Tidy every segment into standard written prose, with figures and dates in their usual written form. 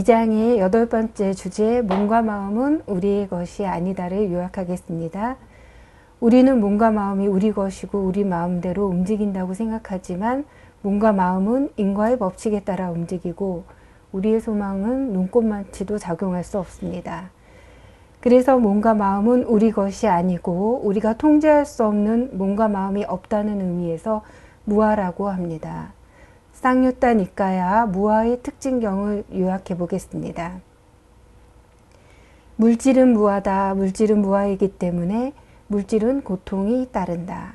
2장의 8번째 주제, 몸과 마음은 우리의 것이 아니다를 요약하겠습니다. 우리는 몸과 마음이 우리 것이고 우리 마음대로 움직인다고 생각하지만 몸과 마음은 인과의 법칙에 따라 움직이고 우리의 소망은 눈꽃만치도 작용할 수 없습니다. 그래서 몸과 마음은 우리 것이 아니고 우리가 통제할 수 없는 몸과 마음이 없다는 의미에서 무아라고 합니다. 쌍유타 니까야 무아의 특징경을 요약해 보겠습니다. 물질은 무아다. 물질은 무아이기 때문에 물질은 고통이 따른다.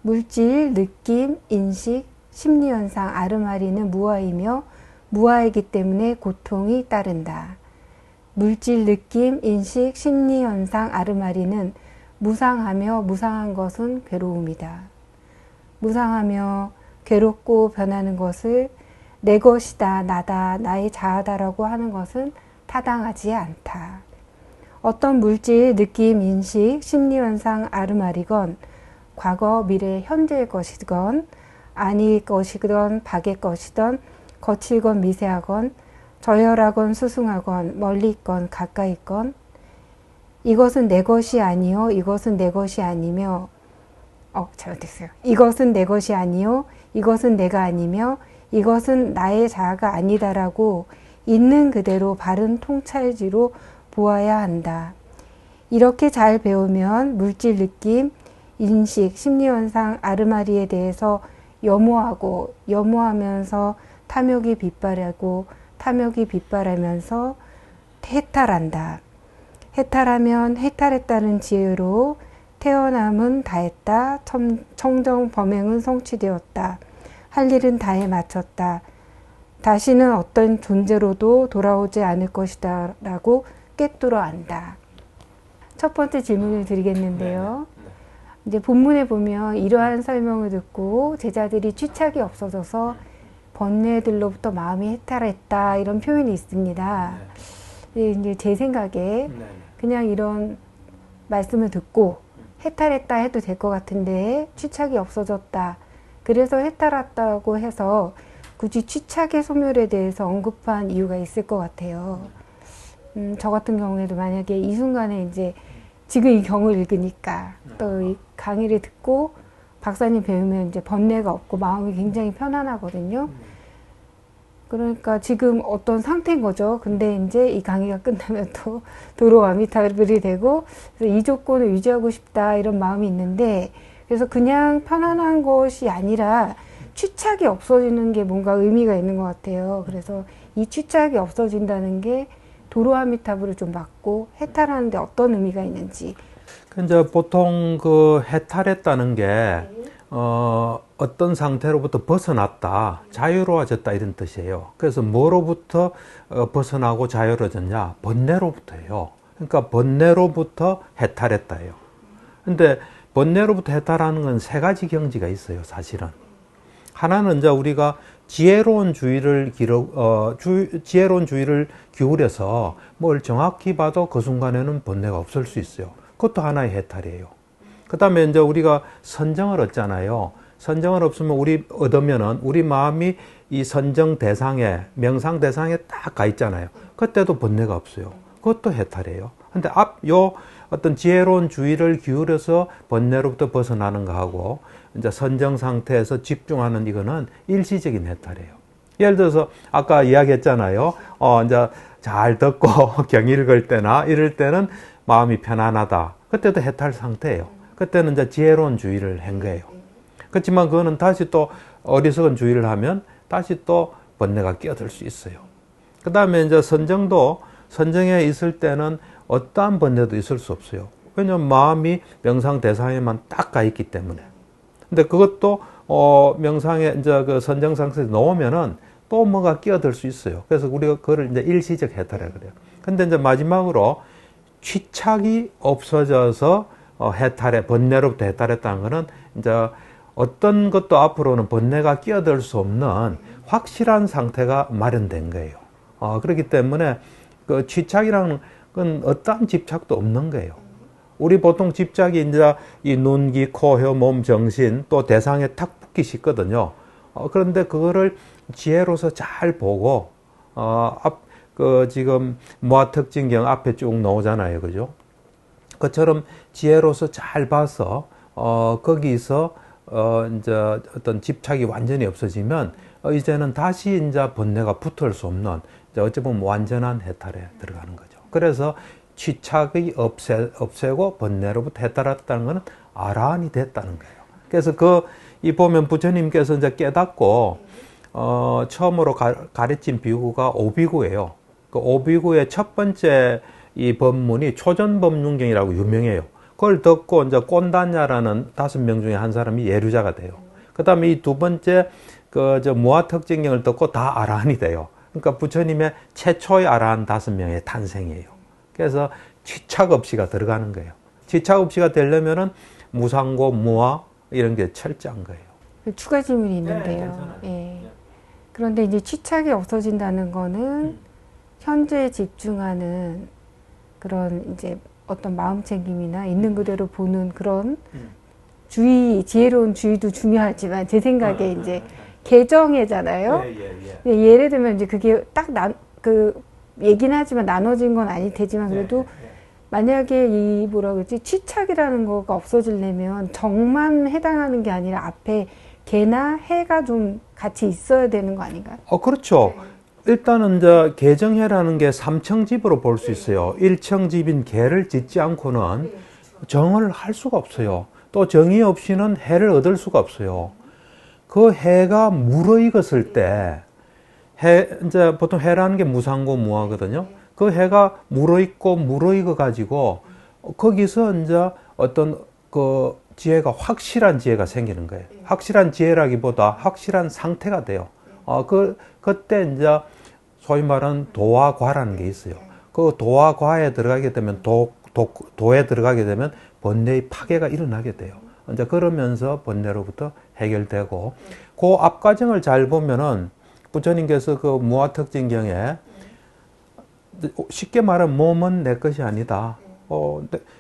물질, 느낌, 인식, 심리현상, 아르마리는 무아이며 무아이기 때문에 고통이 따른다. 물질, 느낌, 인식, 심리현상, 아르마리는 무상하며 무상한 것은 괴로움이다. 무상하며 괴롭고 변하는 것을 내 것이다, 나다, 나의 자아다라고 하는 것은 타당하지 않다. 어떤 물질, 느낌, 인식, 심리현상, 아르마리건 과거, 미래, 현재의 것이건 아닐 것이건 박의 것이건 거칠건 미세하건 저열하건 수승하건 멀리 있건 가까이 있건 이것은 내 것이 아니요 이것은 내 것이 아니며 잘못했어요. 이것은 내 것이 아니요 이것은 내가 아니며 이것은 나의 자아가 아니다라고 있는 그대로 바른 통찰지로 보아야 한다. 이렇게 잘 배우면 물질, 느낌, 인식, 심리현상, 아르마리에 대해서 염호하면서 탐욕이 빗발하고 탐욕이 빗발하면서 해탈한다. 해탈하면 해탈했다는 지혜로 태어남은 다했다. 청정 범행은 성취되었다. 할 일은 다해 마쳤다. 다시는 어떤 존재로도 돌아오지 않을 것이다 라고 꿰뚫어 안다. 첫 번째 질문을 드리겠는데요. 이제 본문에 보면 이러한 설명을 듣고 제자들이 취착이 없어져서 번뇌들로부터 마음이 해탈했다 이런 표현이 있습니다. 이제 제 생각에 그냥 이런 말씀을 듣고 해탈했다 해도 될 것 같은데 취착이 없어졌다. 그래서 해탈했다고 해서 굳이 취착의 소멸에 대해서 언급한 이유가 있을 것 같아요. 저 같은 경우에도 만약에 이 순간에 이제 지금 이 경을 읽으니까 또 이 강의를 듣고 박사님 배우면 이제 번뇌가 없고 마음이 굉장히 편안하거든요. 그러니까 지금 어떤 상태인 거죠. 근데 이제 이 강의가 끝나면 또 도로 아미타불이 되고 그래서 이 조건을 유지하고 싶다 이런 마음이 있는데 그래서 그냥 편안한 것이 아니라 취착이 없어지는 게 뭔가 의미가 있는 것 같아요. 그래서 이 취착이 없어진다는 게 도로아미타불을 좀 막고 해탈하는데 어떤 의미가 있는지. 이제 보통 그 해탈했다는 게 어떤 상태로부터 벗어났다, 자유로워졌다 이런 뜻이에요. 그래서 뭐로부터 벗어나고 자유로워졌냐? 번뇌로부터예요. 그러니까 번뇌로부터 해탈했다예요. 근데 번뇌로부터 해탈하는 건 세 가지 경지가 있어요, 사실은. 하나는 이제 우리가 지혜로운 주의를 기울여서 뭘 정확히 봐도 그 순간에는 번뇌가 없을 수 있어요. 그것도 하나의 해탈이에요. 그 다음에 이제 우리가 선정을 얻잖아요. 선정을 얻으면은 우리 마음이 이 선정 대상에, 명상 대상에 딱 가 있잖아요. 그때도 번뇌가 없어요. 그것도 해탈이에요. 근데 어떤 지혜로운 주의를 기울여서 번뇌로부터 벗어나는 거하고 이제 선정 상태에서 집중하는 이거는 일시적인 해탈이에요. 예를 들어서 아까 이야기했잖아요. 이제 잘 듣고 경의 읽을 때나 이럴 때는 마음이 편안하다. 그때도 해탈 상태예요. 그때는 이제 지혜로운 주의를 한 거예요. 그렇지만 그거는 다시 또 어리석은 주의를 하면 다시 또 번뇌가 끼어들 수 있어요. 그 다음에 이제 선정에 있을 때는 어떠한 번뇌도 있을 수 없어요. 왜냐하면 마음이 명상 대상에만 딱 가 있기 때문에. 근데 그것도 명상에 이제 그 선정 상태에 놓으면은 또 뭐가 끼어들 수 있어요. 그래서 우리가 그걸 이제 일시적 해탈이라고 그래요. 근데 이제 마지막으로 취착이 없어져서 번뇌로부터 해탈했다는 거는 이제 어떤 것도 앞으로는 번뇌가 끼어들 수 없는 확실한 상태가 마련된 거예요. 그렇기 때문에 그 취착이라는 건 어떠한 집착도 없는 거예요. 우리 보통 집착이 이제 이 눈, 귀, 코, 혀, 몸, 정신 또 대상에 탁 붙기 쉽거든요. 그런데 그거를 지혜로서 잘 보고 그 지금 무아특징경 앞에 쭉 나오잖아요. 그죠? 그처럼 지혜로서 잘 봐서, 거기서, 이제 어떤 집착이 완전히 없어지면, 이제는 다시 이제 번뇌가 붙을 수 없는, 이제 어찌 보면 완전한 해탈에 들어가는 거죠. 그래서 취착이 없애고 번뇌로부터 해탈했다는 것은 아라한이 됐다는 거예요. 그래서 이 보면 부처님께서 이제 깨닫고, 처음으로 가르친 비구가 오비구예요. 그 오비구의 첫 번째 이 법문이 초전법륜경이라고 유명해요. 그걸 듣고 이제 꼰단냐라는 5명 중에 한 사람이 예류자가 돼요. 그 다음에 이 두 번째 무아특징경을 듣고 다 아라한이 돼요. 그러니까 부처님의 최초의 아라한 5명의 탄생이에요. 그래서 취착 없이가 들어가는 거예요. 취착 없이가 되려면은 무상고, 무아 이런 게 철저한 거예요. 추가 질문이 있는데요. 예. 그런데 이제 취착이 없어진다는 거는 현재에 집중하는 그런 이제 어떤 마음 챙김이나 있는 그대로 보는 그런 지혜로운 주의도 중요하지만 제 생각에 이제 개정애잖아요. 예를 들면 이제 그게 딱 얘기는 하지만 나눠진 건 아닐 테지만 그래도 만약에 이 뭐라 그러지 취착이라는 거가 없어지려면 정만 해당하는 게 아니라 앞에 개나 해가 좀 같이 있어야 되는 거 아닌가요? 그렇죠. 일단은 이제 개정해라는 게 삼청집으로 볼 수 있어요. 일청집인 개를 짓지 않고는 정을 할 수가 없어요. 또 정이 없이는 해를 얻을 수가 없어요. 그 해가 물어익었을 때, 이제 보통 해라는 게 무상고 무하거든요. 그 해가 물어익어 가지고, 거기서 이제 어떤 지혜가 확실한 지혜가 생기는 거예요. 확실한 지혜라기보다 확실한 상태가 돼요. 그때 이제 소위 말하는 도화과라는 게 있어요. 그 도화과에 들어가게 되면 도에 들어가게 되면 번뇌의 파괴가 일어나게 돼요. 이제 그러면서 번뇌로부터 해결되고 그 앞 과정을 잘 보면은 부처님께서 그 무아특징경에 쉽게 말하면 몸은 내 것이 아니다.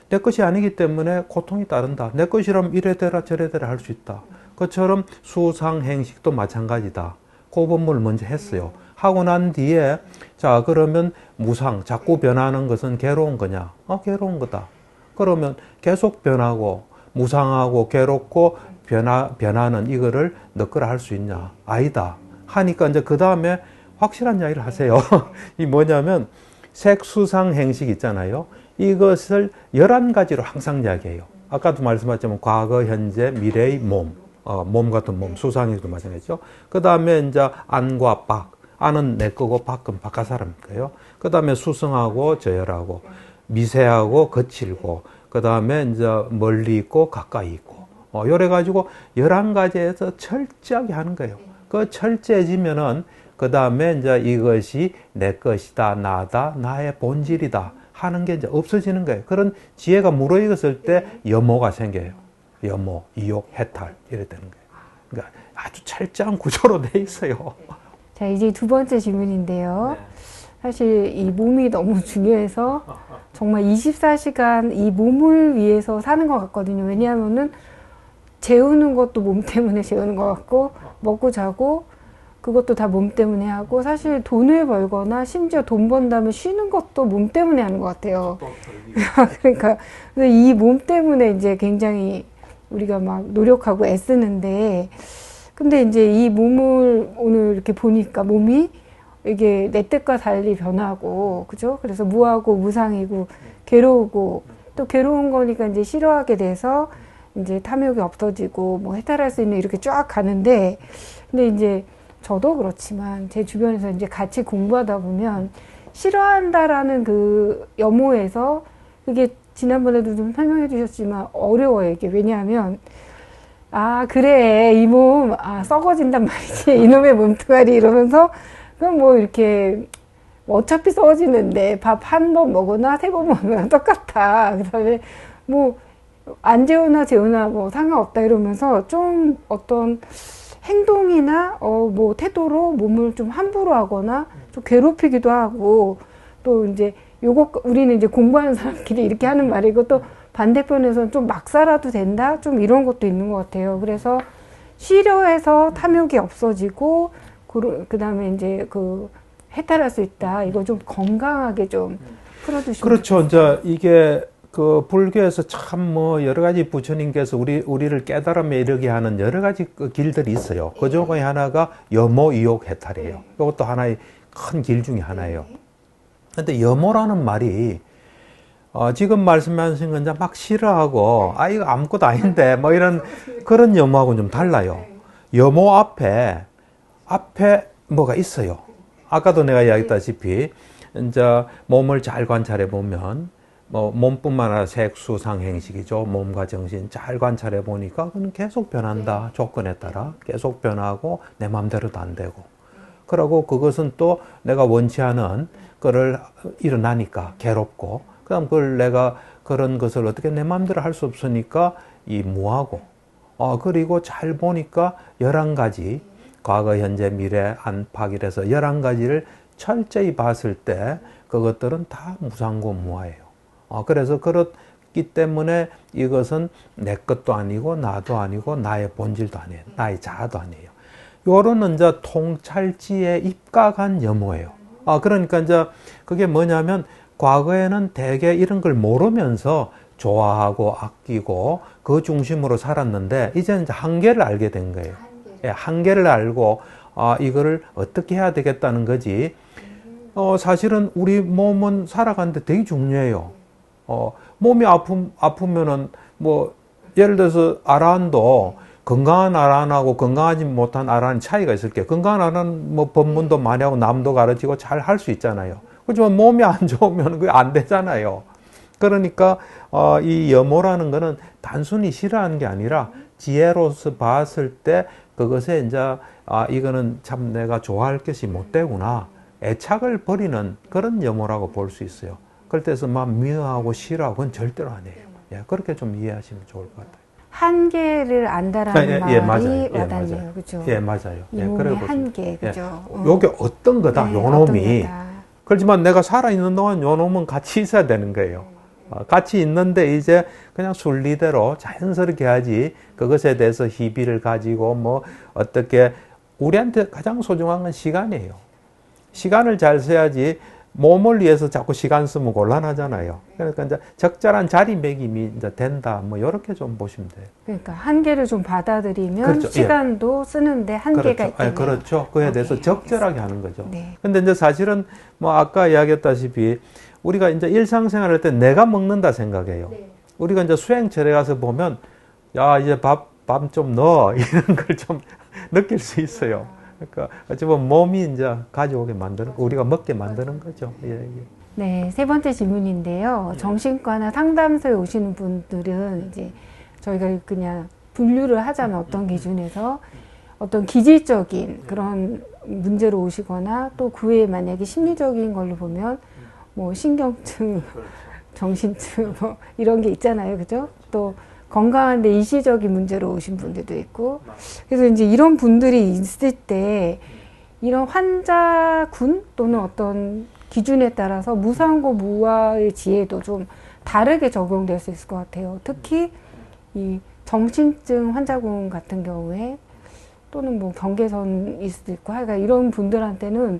내 것이 아니기 때문에 고통이 따른다. 내 것이라면 이래되라 저래되라 할 수 있다. 그처럼 수상행식도 마찬가지다. 그 법문을 먼저 했어요. 하고 난 뒤에 자 그러면 무상, 자꾸 변하는 것은 괴로운 거냐? 괴로운 거다. 그러면 계속 변하고 무상하고 괴롭고 변하는 이거를 너 거라 할 수 있냐? 아니다. 하니까 이제 그 다음에 확실한 이야기를 하세요. 이 뭐냐면 색수상행식 있잖아요. 이것을 11가지로 항상 이야기해요. 아까도 말씀하셨지만 과거, 현재, 미래의 몸, 몸 같은 몸, 수상행식도 마찬가지죠. 그 다음에 이제 안과 박, 안은 내 거고 박은 바깥 사람 거예요. 그 다음에 수성하고 저열하고 미세하고 거칠고 그 다음에 이제 멀리 있고 가까이 있고 요래 가지고 11가지에서 철저하게 하는 거예요. 그 철저해지면은 그 다음에 이제 이것이 내 것이다, 나다, 나의 본질이다 하는 게 이제 없어지는 거예요. 그런 지혜가 무르익었을 때 염호가 생겨요. 염호, 이욕, 해탈 이래 되는 거예요. 그러니까 아주 철저한 구조로 돼 있어요. 자, 이제 두 번째 질문인데요. 사실 이 몸이 너무 중요해서 정말 24시간 이 몸을 위해서 사는 것 같거든요. 왜냐하면은 재우는 것도 몸 때문에 재우는 것 같고 먹고 자고 그것도 다 몸 때문에 하고 사실 돈을 벌거나 심지어 돈 번 다음에 쉬는 것도 몸 때문에 하는 것 같아요. 그러니까 이 몸 때문에 이제 굉장히 우리가 막 노력하고 애쓰는데 근데 이제 이 몸을 오늘 이렇게 보니까 몸이 이게 내 뜻과 달리 변하고 그죠? 그래서 무하고 무상이고 괴로우고 또 괴로운 거니까 이제 싫어하게 돼서 이제 탐욕이 없어지고 뭐 해탈할 수 있는 이렇게 쫙 가는데 근데 이제 저도 그렇지만 제 주변에서 이제 같이 공부하다 보면 싫어한다라는 그 염호에서 그게 지난번에도 좀 설명해 주셨지만 어려워요. 이게 왜냐하면 그래 이 몸 썩어진단 말이지 이놈의 몸뚱아리 이러면서 그럼 뭐 이렇게 어차피 썩어지는데 밥 한 번 먹거나 3번 먹으면 똑같아. 그 다음에 뭐 안 재우나 재우나 뭐 상관없다 이러면서 좀 어떤 행동이나 뭐 태도로 몸을 좀 함부로 하거나 좀 괴롭히기도 하고 또 이제 우리는 이제 공부하는 사람끼리 이렇게 하는 말이고 또 반대편에서는 좀 막 살아도 된다? 좀 이런 것도 있는 것 같아요. 그래서 싫어해서 탐욕이 없어지고 그 다음에 이제 해탈할 수 있다. 이거 좀 건강하게 좀 풀어주시면 그렇죠. 좋겠어요. 이제 이게 그 불교에서 참 뭐 여러 가지 부처님께서 우리를 깨달음에 이르게 하는 여러 가지 그 길들이 있어요. 그 중에 하나가 여모 이욕 해탈이에요. 이것도 하나의 큰 길 중에 하나예요. 근데 여모라는 말이 지금 말씀하신 건 이제 막 싫어하고 이거 아무것도 아닌데 뭐 이런 그런 여모하고는 좀 달라요. 여모 앞에 뭐가 있어요. 아까도 내가 이야기했다시피 이제 몸을 잘 관찰해 보면 뭐 몸뿐만 아니라 색수상 행식이죠. 몸과 정신 잘 관찰해 보니까 그건 계속 변한다. 조건에 따라 계속 변하고 내 마음대로도 안 되고. 그러고 그것은 또 내가 원치 않은 거를 일어나니까 괴롭고, 그다음 그걸 내가 그런 것을 어떻게 내 마음대로 할 수 없으니까 이 무하고, 그리고 잘 보니까 11가지 과거, 현재, 미래, 안팎 이래서 11가지를 철저히 봤을 때 그것들은 다 무상고 무아예요. 그래서 그렇기 때문에 이것은 내 것도 아니고 나도 아니고 나의 본질도 아니에요. 나의 자아도 아니에요. 요런 이제 통찰지에 입각한 염호예요. 그러니까 이제 그게 뭐냐면 과거에는 대개 이런 걸 모르면서 좋아하고 아끼고 그 중심으로 살았는데 이제는 이제 한계를 알게 된 거예요. 한계를 알고 이거를 어떻게 해야 되겠다는 거지. 사실은 우리 몸은 살아가는데 되게 중요해요. 몸이 아프면은 뭐 예를 들어서 아란도 건강한 아란하고 건강하지 못한 아란이 차이가 있을게요. 건강한 아란은 뭐 법문도 많이 하고 남도 가르치고 잘 할 수 있잖아요. 그렇지만 몸이 안 좋으면 그게 안 되잖아요. 그러니까 이 염호라는 거는 단순히 싫어하는 게 아니라 지혜로서 봤을 때 그것에 이제 이거는 참 내가 좋아할 것이 못 되구나. 애착을 버리는 그런 염호라고 볼 수 있어요. 그럴 때서 막 미워하고 싫어하고 그건 절대로 아니에요. 그렇게 좀 이해하시면 좋을 것 같아요. 한계를 안다라는 말이 맞아요. 와닿네요. 그렇죠? 맞아요. 이 몸의 한계, 그죠? 요게 어떤 거다, 네, 요놈이. 어떤 거다. 그렇지만 내가 살아있는 동안 요놈은 같이 있어야 되는 거예요. 같이 있는데 이제 그냥 순리대로 자연스럽게 하지 그것에 대해서 희비를 가지고 뭐 어떻게 우리한테 가장 소중한 건 시간이에요. 시간을 잘 써야지 몸을 위해서 자꾸 시간 쓰면 곤란하잖아요. 그러니까 이제 적절한 자리매김이 이제 된다. 뭐 이렇게 좀 보시면 돼요. 그러니까 한계를 좀 받아들이면 그렇죠. 시간도 쓰는데 한계가 있겠네요. 그렇죠. 그에 대해서 적절하게 하는 거죠. 네. 근데 이제 사실은 뭐 아까 이야기했다시피 우리가 이제 일상생활 할 때 내가 먹는다 생각해요. 네. 우리가 이제 수행철에 가서 보면 야, 이제 밥 좀 넣어. 이런 걸 좀 느낄 수 있어요. 그러니까 어찌보면 몸이 이제 가져오게 만드는 거, 우리가 먹게 만드는 거죠. 네, 세 번째 질문인데요. 정신과나 상담소에 오시는 분들은 이제 저희가 그냥 분류를 하자면 어떤 기준에서 어떤 기질적인 그런 문제로 오시거나 또 그 외에 만약에 심리적인 걸로 보면 뭐 신경증, 정신증 뭐 이런 게 있잖아요. 그죠? 또 건강한데 일시적인 문제로 오신 분들도 있고. 그래서 이제 이런 분들이 있을 때 이런 환자군 또는 어떤 기준에 따라서 무상고 무아의 지혜도 좀 다르게 적용될 수 있을 것 같아요. 특히 이 정신증 환자군 같은 경우에 또는 뭐 경계선일 수도 있고 하여간 이런 분들한테는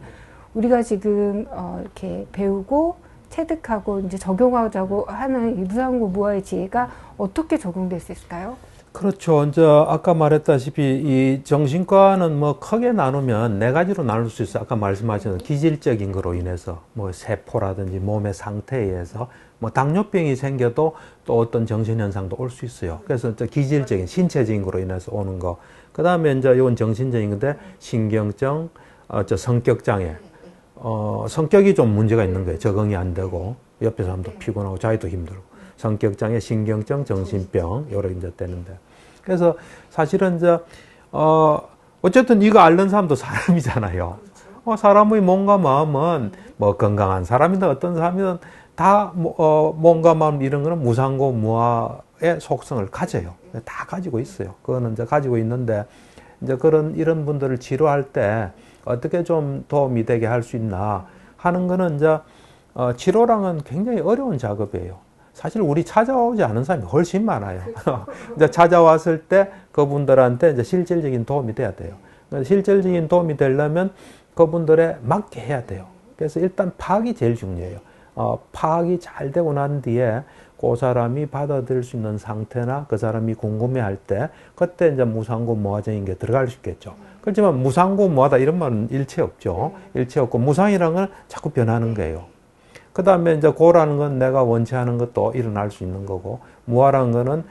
우리가 지금 이렇게 배우고 체득하고 이제 적용하자고 하는 이 무상고 무아의 지혜가 어떻게 적용될 수 있을까요? 그렇죠. 이제 아까 말했다시피 이 정신과는 뭐 크게 나누면 4가지로 나눌 수 있어요. 아까 말씀하신 기질적인 거로 인해서 뭐 세포라든지 몸의 상태에 의해서 뭐 당뇨병이 생겨도 또 어떤 정신현상도 올 수 있어요. 그래서 이제 기질적인 신체적인 거로 인해서 오는 거. 그 다음에 이제 이건 정신적인 건데 신경증, 성격장애. 성격이 좀 문제가 있는 거예요. 적응이 안 되고 옆에 사람도 피곤하고 자기도 힘들고 성격장애, 신경증, 정신병 여러 이제 되는데 그래서 사실은 이제 어쨌든 이거 앓는 사람도 사람이잖아요. 사람의 몸과 마음은 뭐 건강한 사람이든 어떤 사람이든 다 몸과 마음 이런 거는 무상고 무아의 속성을 가져요. 다 가지고 있어요. 그거는 이제 가지고 있는데 이제 이런 분들을 치료할 때 어떻게 좀 도움이 되게 할 수 있나 하는 거는 이제 치료랑은 굉장히 어려운 작업이에요. 사실 우리 찾아오지 않은 사람이 훨씬 많아요. 이제 찾아왔을 때 그분들한테 이제 실질적인 도움이 돼야 돼요. 실질적인 도움이 되려면 그분들에 맞게 해야 돼요. 그래서 일단 파악이 제일 중요해요. 파악이 잘 되고 난 뒤에 그 사람이 받아들일 수 있는 상태나 그 사람이 궁금해할 때 그때 이제 무상고 무화적인 게 들어갈 수 있겠죠. 그렇지만 무상고 무화다 이런 말은 일체 없죠. 일체 없고 무상이라는 건 자꾸 변하는 거예요. 그 다음에 이제 고라는 건 내가 원치 않은 것도 일어날 수 있는 거고 무화라는 거는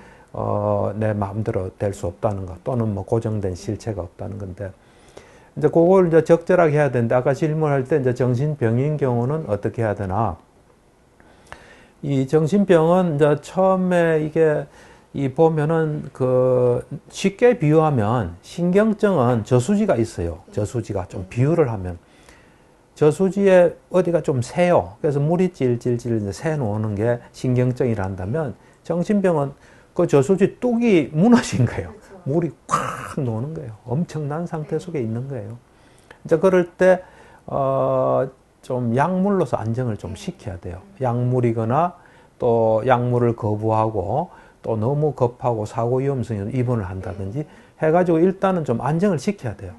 내 마음대로 될 수 없다는 것 또는 뭐 고정된 실체가 없다는 건데 이제 그걸 이제 적절하게 해야 되는데 아까 질문할 때 이제 정신병인 경우는 어떻게 해야 되나? 이 정신병은 이제 처음에 이게 이 보면은 그 쉽게 비유하면 신경증은 저수지가 있어요. 저수지가 좀 비유를 하면 저수지에 어디가 좀 새요. 그래서 물이 찔찔찔 이제 새 놓는 게 신경증이라 한다면 정신병은 그 저수지 뚝이 무너진 거예요. 물이 콱 노는 거예요. 엄청난 상태 속에 있는 거예요. 이제 그럴 때, 좀 약물로서 안정을 좀 시켜야 돼요. 약물이거나 또 약물을 거부하고 또 너무 급하고 사고 위험성에 입원을 한다든지 해가지고 일단은 좀 안정을 시켜야 돼요.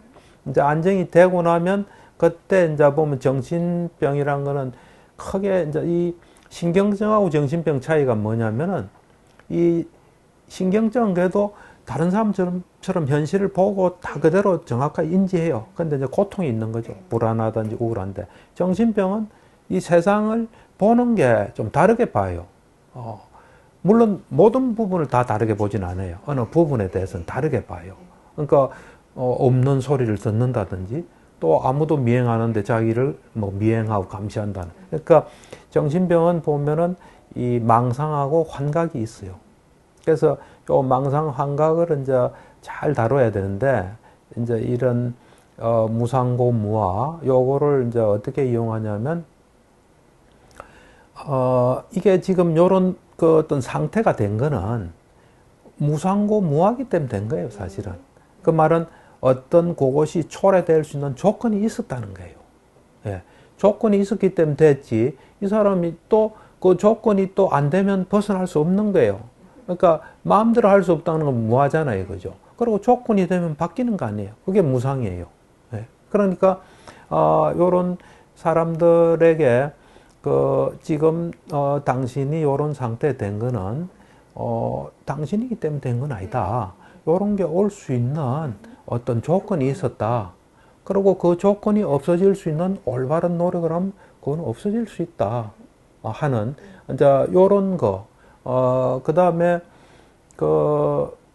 이제 안정이 되고 나면 그때 이제 보면 정신병이란 거는 크게 이제 이 신경증하고 정신병 차이가 뭐냐면은 이 신경증은 그래도 다른 사람처럼 현실을 보고 다 그대로 정확하게 인지해요. 근데 이제 고통이 있는 거죠. 불안하든지 우울한데. 정신병은 이 세상을 보는 게 좀 다르게 봐요. 물론 모든 부분을 다 다르게 보진 않아요. 어느 부분에 대해서는 다르게 봐요. 그러니까, 없는 소리를 듣는다든지 또 아무도 미행하는데 자기를 뭐 미행하고 감시한다는. 그러니까 정신병은 보면은 이 망상하고 환각이 있어요. 그래서 요 망상 환각을 이제 잘 다뤄야 되는데 이제 이런 무상고 무화 요거를 이제 어떻게 이용하냐면 이게 지금 요런 그 어떤 상태가 된 거는 무상고 무화기 때문에 된 거예요, 사실은. 그 말은 어떤 그것이 초래될 수 있는 조건이 있었다는 거예요. 예. 조건이 있었기 때문에 됐지. 이 사람이 또 그 조건이 또 안 되면 벗어날 수 없는 거예요. 그러니까 마음대로 할 수 없다는 건 무하잖아요, 그죠? 그리고 조건이 되면 바뀌는 거 아니에요. 그게 무상이에요. 예. 그러니까 요런 사람들에게 그 지금 당신이 요런 상태에 된 거는 당신이기 때문에 된 건 아니다. 요런 게 올 수 있는 어떤 조건이 있었다. 그리고 그 조건이 없어질 수 있는 올바른 노력을 하면 그건 없어질 수 있다. 하는 이제 요런 거. 그 다음에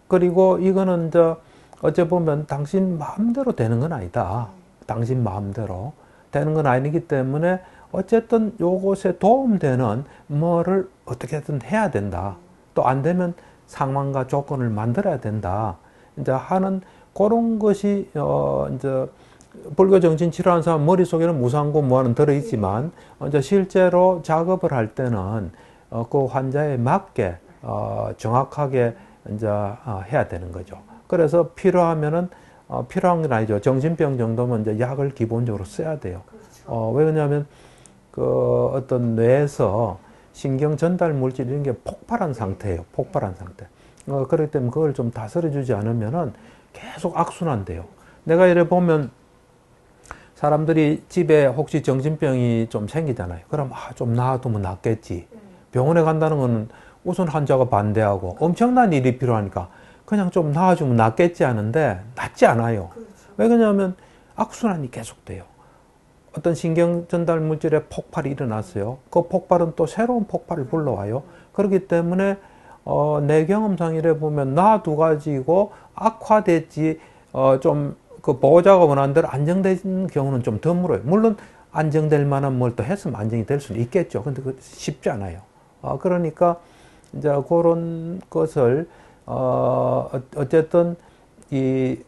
그리고 이거는 이제 어째 보면 당신 마음대로 되는 건 아니다. 당신 마음대로 되는 건 아니기 때문에 어쨌든 요것에 도움되는 뭐를 어떻게든 해야 된다. 또 안 되면 상황과 조건을 만들어야 된다. 이제 하는 그런 것이 이제 불교 정신 치료하는 사람 머릿속에는 무상고 무화는 들어있지만 이제 실제로 작업을 할 때는 그 환자에 맞게 정확하게 이제 해야 되는 거죠. 그래서 필요하면은 필요한 건 아니죠. 정신병 정도면 이제 약을 기본적으로 써야 돼요. 왜 그러냐면 그 어떤 뇌에서 신경 전달 물질 이런 게 폭발한 상태예요. 폭발한 상태. 그렇기 때문에 그걸 좀 다스려주지 않으면은 계속 악순환돼요. 내가 이래 보면 사람들이 집에 혹시 정신병이 좀 생기잖아요. 그럼 좀 놔두면 낫겠지. 병원에 간다는 거는 우선 환자가 반대하고 엄청난 일이 필요하니까 그냥 좀 놔주면 낫겠지 하는데 낫지 않아요. 그렇죠. 왜 그러냐면 악순환이 계속돼요. 어떤 신경 전달 물질의 폭발이 일어났어요. 그 폭발은 또 새로운 폭발을 불러와요. 그렇기 때문에 내 경험상 이래 보면 놔두가지고 악화됐지 좀 그 보호자가 원하는 대로 안정된 경우는 좀 드물어요. 물론 안정될 만한 뭘 또 했으면 안정이 될 수는 있겠죠. 근데 그것도 쉽지 않아요. 그러니까 이제 그런 것을 어쨌든 이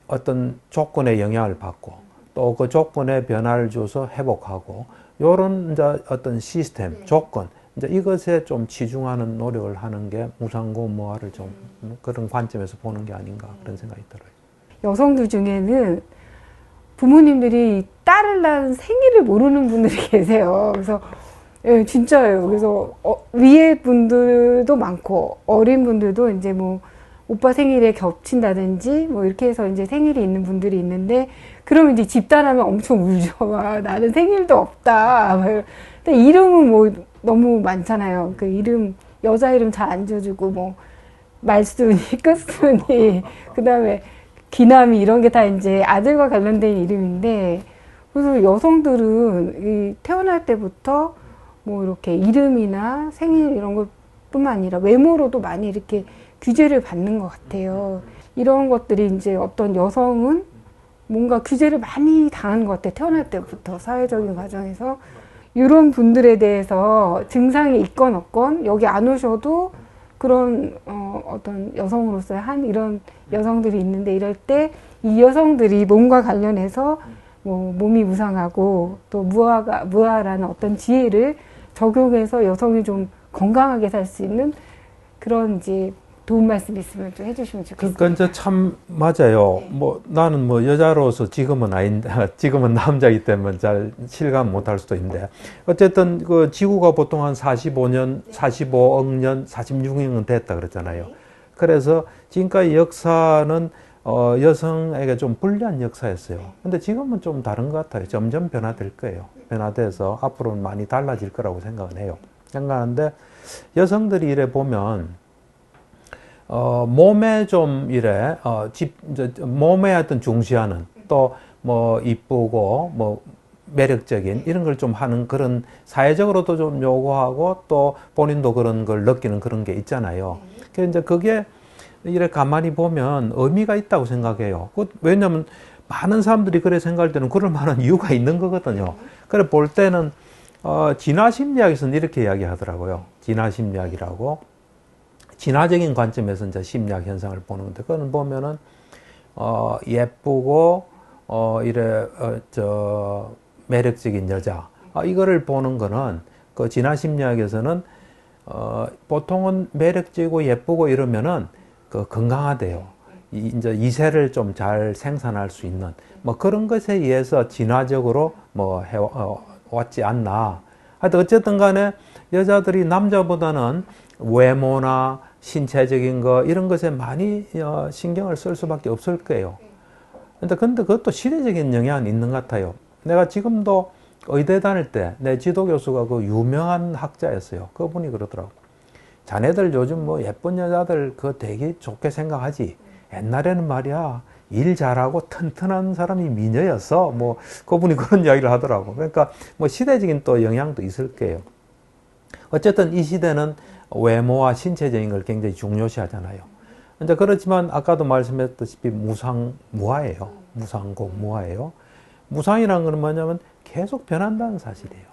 어떤 조건의 영향을 받고 또 그 조건에 변화를 줘서 회복하고 요런 이제 어떤 시스템, 조건 이제 이것에 좀 치중하는 노력을 하는 게 무상고 무화를 좀 그런 관점에서 보는 게 아닌가 그런 생각이 들어요. 여성들 중에는 부모님들이 딸을 낳은 생일을 모르는 분들이 계세요. 그래서 예, 진짜예요. 그래서 위에 분들도 많고 어린 분들도 이제 뭐 오빠 생일에 겹친다든지 뭐 이렇게 해서 이제 생일이 있는 분들이 있는데 그러면 이제 집단하면 엄청 울죠. 와, 나는 생일도 없다. 근데 이름은 뭐 너무 많잖아요. 그 이름 여자 이름 잘 안 지어주고 뭐 말순이, 끝순이, 그다음에 기남이 이런 게 다 이제 아들과 관련된 이름인데 그래서 여성들은 이 태어날 때부터 뭐 이렇게 이름이나 생일 이런 것뿐만 아니라 외모로도 많이 이렇게 규제를 받는 것 같아요. 이런 것들이 이제 어떤 여성은 뭔가 규제를 많이 당하는 것 같아요. 태어날 때부터 사회적인 과정에서. 이런 분들에 대해서 증상이 있건 없건 여기 안 오셔도 그런 어떤 여성으로서의 한 이런 여성들이 있는데 이럴 때 이 여성들이 몸과 관련해서 뭐 몸이 무상하고 또 무아라는 어떤 지혜를 적용해서 여성이 좀 건강하게 살 수 있는 그런 이제 도움 말씀 있으면 좀 해주시면 좋겠습니다. 그러니까 이제 참 맞아요. 뭐 나는 뭐 여자로서 지금은 지금은 남자이기 때문에 잘 실감 못할 수도 있는데 어쨌든 그 지구가 보통 한 45년, 45억 년, 46억 년 됐다 그랬잖아요. 그래서 지금까지 역사는 여성에게 좀 불리한 역사였어요. 근데 지금은 좀 다른 것 같아요. 점점 변화될 거예요. 변화돼서 앞으로는 많이 달라질 거라고 생각은 해요. 생각하는데 여성들이 이래 보면 몸에 좀 이래 몸에 어떤 중시하는 또 뭐 이쁘고 뭐 매력적인 이런 걸 좀 하는 그런 사회적으로도 좀 요구하고 또 본인도 그런 걸 느끼는 그런 게 있잖아요. 그래서 이제 그게 이래 가만히 보면 의미가 있다고 생각해요. 왜냐하면 많은 사람들이 그래 생각할 때는 그럴 만한 이유가 있는 거거든요. 그래 볼 때는 진화심리학에서는 이렇게 이야기하더라고요. 진화심리학이라고. 진화적인 관점에서 이제 심리학 현상을 보는 건데, 그거는 보면은, 예쁘고, 매력적인 여자. 이거를 보는 거는, 그 진화심리학에서는, 보통은 매력적이고 예쁘고 이러면은, 그 건강하대요. 이제 이세를 좀 잘 생산할 수 있는, 뭐 그런 것에 의해서 진화적으로 왔지 않나. 하여튼 어쨌든 간에 여자들이 남자보다는 외모나 신체적인 거 이런 것에 많이 신경을 쓸 수밖에 없을 거예요. 근데 그것도 시대적인 영향이 있는 것 같아요. 내가 지금도 의대 다닐 때 내 지도 교수가 그 유명한 학자였어요. 그분이 그러더라고. 자네들 요즘 뭐 예쁜 여자들 그거 되게 좋게 생각하지. 옛날에는 말이야 일 잘하고 튼튼한 사람이 미녀였어. 뭐 그분이 그런 이야기를 하더라고. 그러니까 뭐 시대적인 또 영향도 있을 거예요. 어쨌든 이 시대는 외모와 신체적인 걸 굉장히 중요시 하잖아요. 근데 그렇지만 아까도 말씀했다시피 무상무화예요. 무상공무화예요. 무상이라는 건 뭐냐면 계속 변한다는 사실이에요.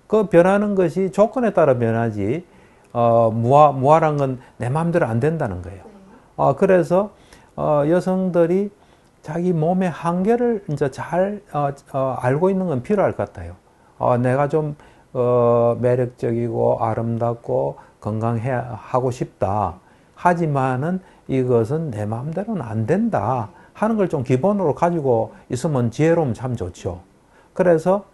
그 변하는 것이 조건에 따라 변하지, 무화란 건 내 마음대로 안 된다는 거예요. 그래서, 여성들이 자기 몸의 한계를 이제 잘, 알고 있는 건 필요할 것 같아요. 내가 좀, 매력적이고 아름답고 건강하고 싶다. 하지만은 이것은 내 마음대로는 안 된다. 하는 걸 좀 기본으로 가지고 있으면 지혜로우면 참 좋죠. 그래서,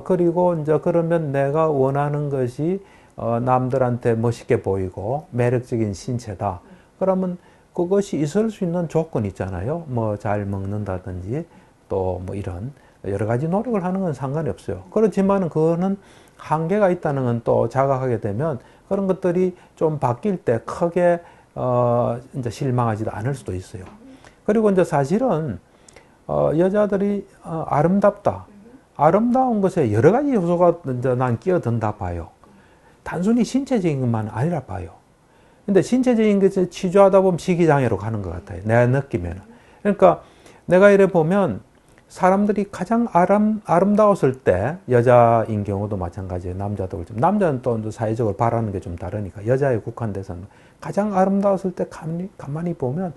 그리고 이제 그러면 내가 원하는 것이, 남들한테 멋있게 보이고 매력적인 신체다. 그러면 그것이 있을 수 있는 조건이 있잖아요. 뭐 잘 먹는다든지 또 뭐 이런 여러 가지 노력을 하는 건 상관이 없어요. 그렇지만 그거는 한계가 있다는 건 또 자각하게 되면 그런 것들이 좀 바뀔 때 크게 이제 실망하지도 않을 수도 있어요. 그리고 이제 사실은 여자들이 아름답다. 아름다운 것에 여러 가지 요소가 이제 난 끼어든다 봐요. 단순히 신체적인 것만 아니라 봐요. 근데 신체적인 것에 치주하다 보면 시기장애로 가는 것 같아요. 내가 느끼면. 그러니까 내가 이래 보면 사람들이 가장 아름다웠을 때, 여자인 경우도 마찬가지예요. 남자도 그렇지만. 남자는 또 사회적으로 바라는 게 좀 다르니까. 여자에 국한돼서는. 가장 아름다웠을 때 가만히 보면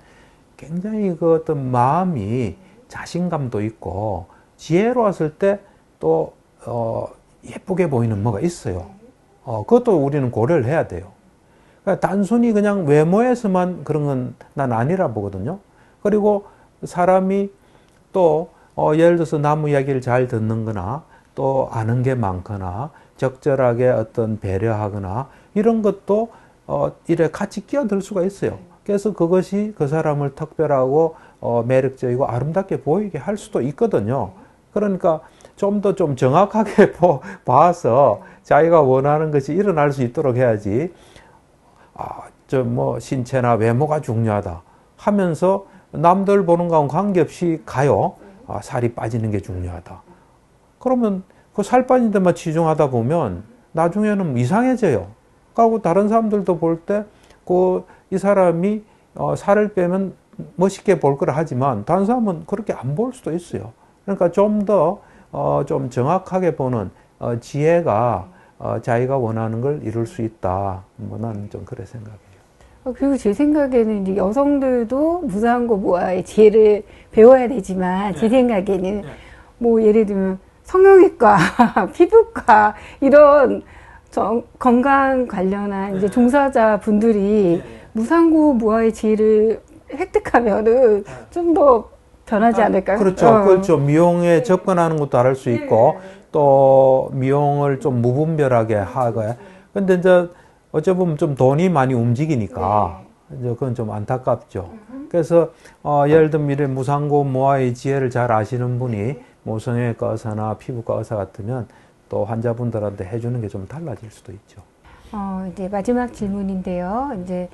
굉장히 그 어떤 마음이 자신감도 있고, 지혜로웠을 때 또, 예쁘게 보이는 뭐가 있어요. 그것도 우리는 고려를 해야 돼요. 그러니까 단순히 그냥 외모에서만 그런 건 난 아니라 보거든요. 그리고 사람이 또 예를 들어서 나무 이야기를 잘 듣는 거나 또 아는 게 많거나 적절하게 어떤 배려하거나 이런 것도 이래 같이 끼어들 수가 있어요. 그래서 그것이 그 사람을 특별하고 매력적이고 아름답게 보이게 할 수도 있거든요. 그러니까 좀 더 좀 정확하게 봐서 자기가 원하는 것이 일어날 수 있도록 해야지, 신체나 외모가 중요하다 하면서 남들 보는 거하고 관계없이 가요. 살이 빠지는 게 중요하다. 그러면 그 살 빠진 데만 치중하다 보면 나중에는 이상해져요. 그리고 다른 사람들도 볼 때 이 사람이 살을 빼면 멋있게 볼 거라 하지만 다른 사람은 그렇게 안 볼 수도 있어요. 그러니까 좀 더 좀 정확하게 보는 지혜가 자기가 원하는 걸 이룰 수 있다. 나는 좀 그래 생각해요. 그리고 제 생각에는 이제 여성들도 무상고 모아의 지혜를 배워야 되지만, 제 생각에는 뭐 예를 들면 성형외과, 피부과 이런 건강 관련한 이제 종사자 분들이 무상고 모아의 지혜를 획득하면은 좀 더 변하지 않을까요? 그렇죠. 그렇죠. 미용에 접근하는 것도 알 수 있고, 또 미용을 좀 무분별하게 하고. 근데 이제 어찌 보면 좀 돈이 많이 움직이니까 이제 그건 좀 안타깝죠. 그래서 예를 들면 이런 무상고 모아의 지혜를 잘 아시는 분이 뭐 성형외과 의사나 피부과 의사 같으면 또 환자분들한테 해주는 게 좀 달라질 수도 있죠. 이제 마지막 질문인데요. 이제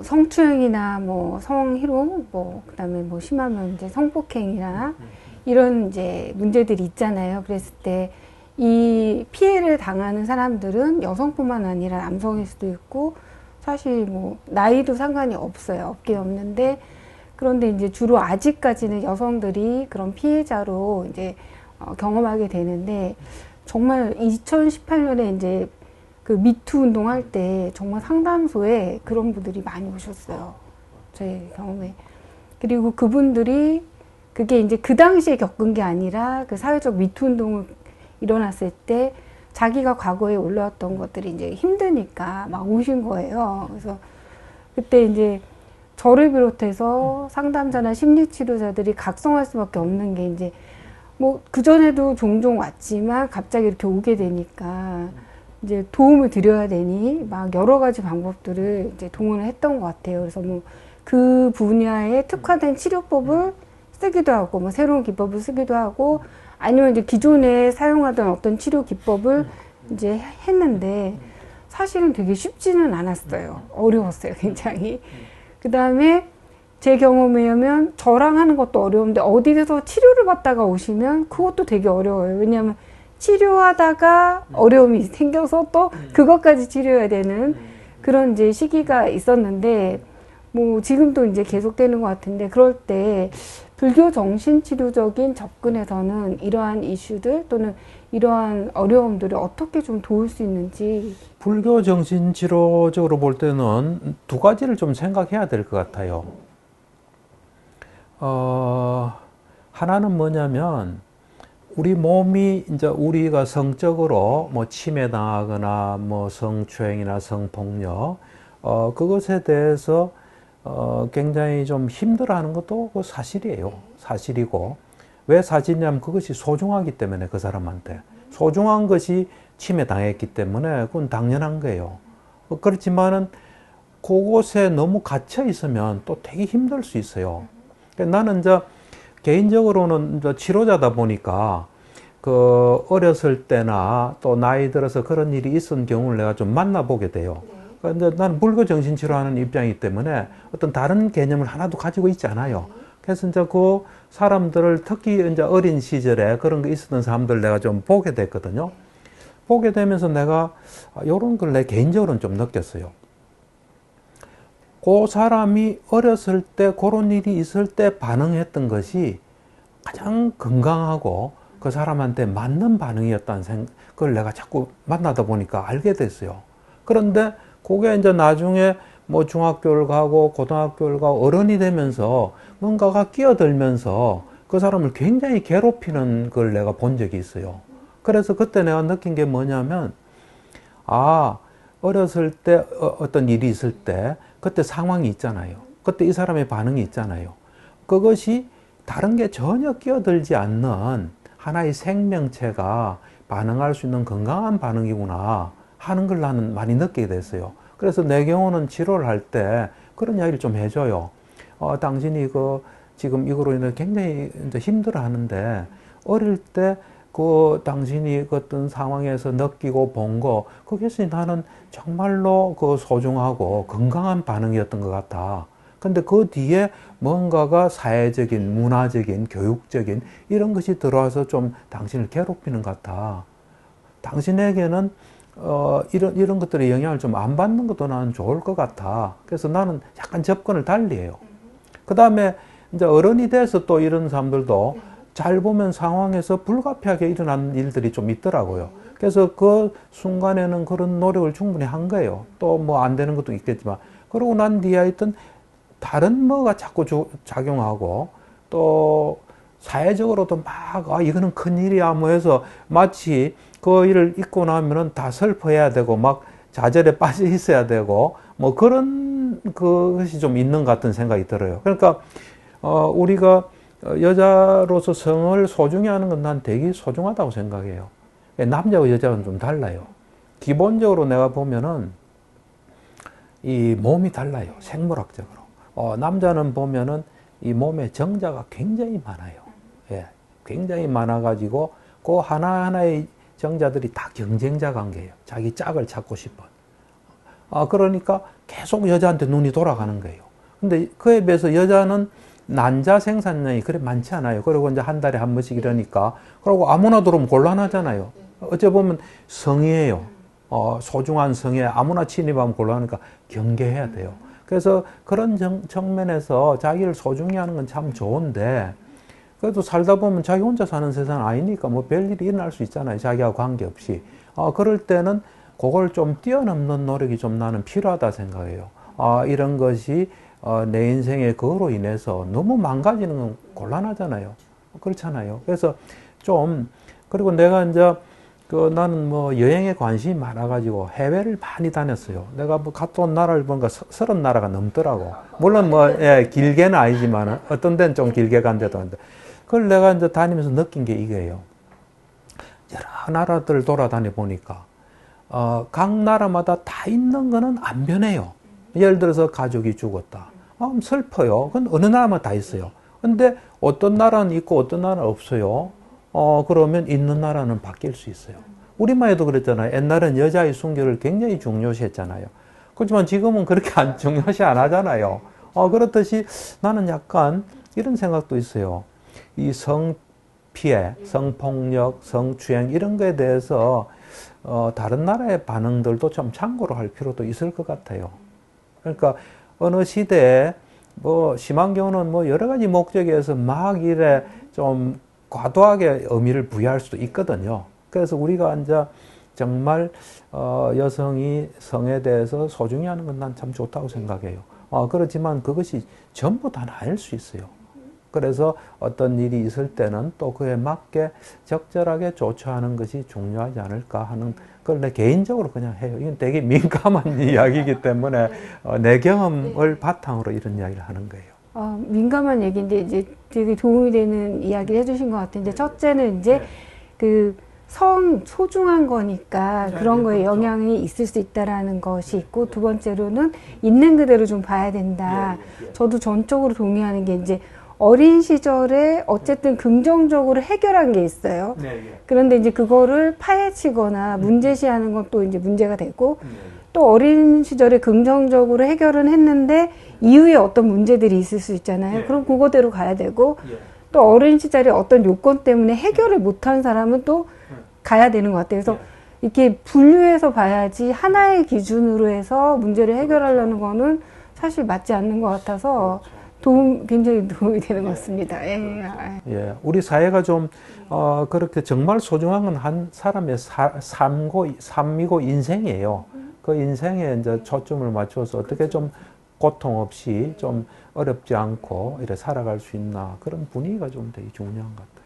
성추행이나 성희롱, 그다음에 심하면 이제 성폭행이나 이런 이제 문제들이 있잖아요. 그랬을 때 이 피해를 당하는 사람들은 여성뿐만 아니라 남성일 수도 있고, 사실 나이도 상관이 없게 없는데, 그런데 이제 주로 아직까지는 여성들이 그런 피해자로 이제 경험하게 되는데, 정말 2018년에 이제 그 미투 운동할 때 정말 상담소에 그런 분들이 많이 오셨어요. 제 경험에. 그리고 그분들이 그게 이제 그 당시에 겪은 게 아니라 그 사회적 미투 운동을 일어났을 때 자기가 과거에 올라왔던 것들이 이제 힘드니까 막 오신 거예요. 그래서 그때 이제 저를 비롯해서 상담자나 심리치료자들이 각성할 수밖에 없는 게, 이제 그전에도 종종 왔지만 갑자기 이렇게 오게 되니까 이제 도움을 드려야 되니 막 여러 가지 방법들을 이제 동원을 했던 것 같아요. 그래서 그 분야에 특화된 치료법을 쓰기도 하고, 새로운 기법을 쓰기도 하고, 아니면 이제 기존에 사용하던 어떤 치료 기법을 이제 했는데, 사실은 되게 쉽지는 않았어요. 어려웠어요, 굉장히. 그 다음에 제 경험에 의하면 저랑 하는 것도 어려운데, 어디서 치료를 받다가 오시면 그것도 되게 어려워요. 왜냐하면 치료하다가 어려움이 생겨서 또 그것까지 치료해야 되는 그런 이제 시기가 있었는데, 지금도 이제 계속되는 것 같은데, 그럴 때 불교 정신치료적인 접근에서는 이러한 이슈들 또는 이러한 어려움들을 어떻게 좀 도울 수 있는지. 불교 정신치료적으로 볼 때는 두 가지를 좀 생각해야 될 것 같아요. 하나는 뭐냐면, 우리 몸이 이제 우리가 성적으로 침해당하거나 성추행이나 성폭력, 그것에 대해서 굉장히 좀 힘들어하는 것도 사실이에요. 사실이고, 왜 사실이냐면 그것이 소중하기 때문에, 그 사람한테 소중한 것이 침해당했기 때문에 그건 당연한 거예요. 그렇지만은 그곳에 너무 갇혀 있으면 또 되게 힘들 수 있어요. 나는 이제 개인적으로는 이제 치료자다 보니까 그 어렸을 때나 또 나이 들어서 그런 일이 있은 경우를 내가 좀 만나보게 돼요. 근데 나는 불교 정신치료하는 입장이기 때문에 어떤 다른 개념을 하나도 가지고 있지 않아요. 그래서 이제 그 사람들을, 특히 이제 어린 시절에 그런 게 있었던 사람들 내가 좀 보게 됐거든요. 보게 되면서 내가 이런 걸 내 개인적으로는 좀 느꼈어요. 그 사람이 어렸을 때 그런 일이 있을 때 반응했던 것이 가장 건강하고 그 사람한테 맞는 반응이었다는 걸 내가 자꾸 만나다 보니까 알게 됐어요. 그런데 그게 이제 나중에 중학교를 가고 고등학교를 가고 어른이 되면서 뭔가가 끼어들면서 그 사람을 굉장히 괴롭히는 걸 내가 본 적이 있어요. 그래서 그때 내가 느낀 게 뭐냐면, 어렸을 때 어떤 일이 있을 때 그때 상황이 있잖아요. 그때 이 사람의 반응이 있잖아요. 그것이 다른 게 전혀 끼어들지 않는 하나의 생명체가 반응할 수 있는 건강한 반응이구나 하는 걸 나는 많이 느끼게 됐어요. 그래서 내 경우는 치료를 할 때 그런 이야기를 좀 해줘요. 당신이 지금 이거로 인해 굉장히 이제 힘들어 하는데, 어릴 때 당신이 그 어떤 상황에서 느끼고 본 거, 그것이 나는 정말로 소중하고 건강한 반응이었던 것 같아. 근데 그 뒤에 뭔가가 사회적인, 문화적인, 교육적인 이런 것이 들어와서 좀 당신을 괴롭히는 것 같아. 당신에게는 이런 것들의 영향을 좀 안 받는 것도 나는 좋을 것 같아. 그래서 나는 약간 접근을 달리 해요. 그 다음에 이제 어른이 돼서 또 이런 사람들도 잘 보면 상황에서 불가피하게 일어나는 일들이 좀 있더라고요. 그래서 그 순간에는 그런 노력을 충분히 한 거예요. 또 뭐 안 되는 것도 있겠지만. 그러고 난 뒤에 하여튼 다른 뭐가 자꾸 작용하고, 또 사회적으로도 막 이거는 큰일이야 뭐 해서 마치 그 일을 잊고 나면은 다 슬퍼해야 되고 막 좌절에 빠져 있어야 되고 뭐 그런 그것이 좀 있는 것 같은 생각이 들어요. 그러니까 우리가 여자로서 성을 소중히 하는 건 난 되게 소중하다고 생각해요. 남자와 여자는 좀 달라요. 기본적으로 내가 보면은 이 몸이 달라요. 생물학적으로. 남자는 보면은 이 몸에 정자가 굉장히 많아요. 예, 굉장히 많아가지고 그 하나하나의 정자들이 다 경쟁자 관계예요. 자기 짝을 찾고 싶어. 그러니까 계속 여자한테 눈이 돌아가는 거예요. 근데 그에 비해서 여자는 난자 생산량이 그래 많지 않아요. 그리고 이제 한 달에 한 번씩 이러니까. 그리고 아무나 들어오면 곤란하잖아요. 어째 보면 성이에요. 소중한 성에 아무나 침입하면 곤란하니까 경계해야 돼요. 그래서 그런 측면에서 자기를 소중히 하는 건 참 좋은데, 그래도 살다 보면 자기 혼자 사는 세상 아니니까 뭐 별일이 일어날 수 있잖아요. 자기하고 관계없이. 그럴 때는 그걸 좀 뛰어넘는 노력이 좀 나는 필요하다 생각해요. 이런 것이 내 인생에 그거로 인해서 너무 망가지는 건 곤란하잖아요. 그렇잖아요. 그래서 그리고 내가 이제 나는 뭐 여행에 관심이 많아가지고 해외를 많이 다녔어요. 내가 뭐 갔다 온 나라를 보니까 30나라가 넘더라고. 물론 뭐, 길게는 아니지만 어떤 데는 좀 길게 간 데도 있는데. 그걸 내가 이제 다니면서 느낀 게 이거예요. 여러 나라들 돌아다니 보니까, 각 나라마다 다 있는 거는 안 변해요. 예를 들어서 가족이 죽었다. 슬퍼요. 그건 어느 나라마다 다 있어요. 근데 어떤 나라는 있고 어떤 나라는 없어요. 그러면 있는 나라는 바뀔 수 있어요. 우리만 해도 그랬잖아요. 옛날엔 여자의 순결을 굉장히 중요시 했잖아요. 그렇지만 지금은 그렇게 중요시 안 하잖아요. 그렇듯이 나는 약간 이런 생각도 있어요. 이 성피해, 성폭력, 성추행 이런 거에 대해서 다른 나라의 반응들도 좀 참고로 할 필요도 있을 것 같아요. 그러니까 어느 시대에 뭐 심한 경우는 뭐 여러 가지 목적에서 막 이래 좀 과도하게 의미를 부여할 수도 있거든요. 그래서 우리가 이제 정말 여성이 성에 대해서 소중히 하는 건 난 참 좋다고 생각해요. 그렇지만 그것이 전부 다는 아닐 수 있어요. 그래서 어떤 일이 있을 때는 또 그에 맞게 적절하게 조처하는 것이 중요하지 않을까 하는 그걸 내 개인적으로 그냥 해요. 이건 되게 민감한 이야기이기 때문에 내 경험을 바탕으로 이런 이야기를 하는 거예요. 민감한 얘기인데 이제 되게 도움이 되는 이야기를 해주신 것 같은데, 첫째는 이제 소중한 거니까 그런 거에 영향이 있을 수 있다라는 것이 있고, 두 번째로는 있는 그대로 좀 봐야 된다. 저도 전적으로 동의하는 게, 이제 어린 시절에 어쨌든 긍정적으로 해결한 게 있어요. 그런데 이제 그거를 파헤치거나 문제시하는 건 또 이제 문제가 되고, 또 어린 시절에 긍정적으로 해결은 했는데 이후에 어떤 문제들이 있을 수 있잖아요. 그럼 그거대로 가야 되고, 또 어린 시절에 어떤 요건 때문에 해결을 못한 사람은 또 가야 되는 것 같아요. 그래서 이렇게 분류해서 봐야지 하나의 기준으로 해서 문제를 해결하려는 거는 사실 맞지 않는 것 같아서 굉장히 도움이 되는 것 같습니다. 우리 사회가 좀 그렇게 정말 소중한 건 한 사람의 삶이고 인생이에요. 그 인생에 이제 초점을 맞춰서 어떻게 좀 고통 없이 좀 어렵지 않고 이렇게 살아갈 수 있나, 그런 분위기가 좀 되게 중요한 것 같아요.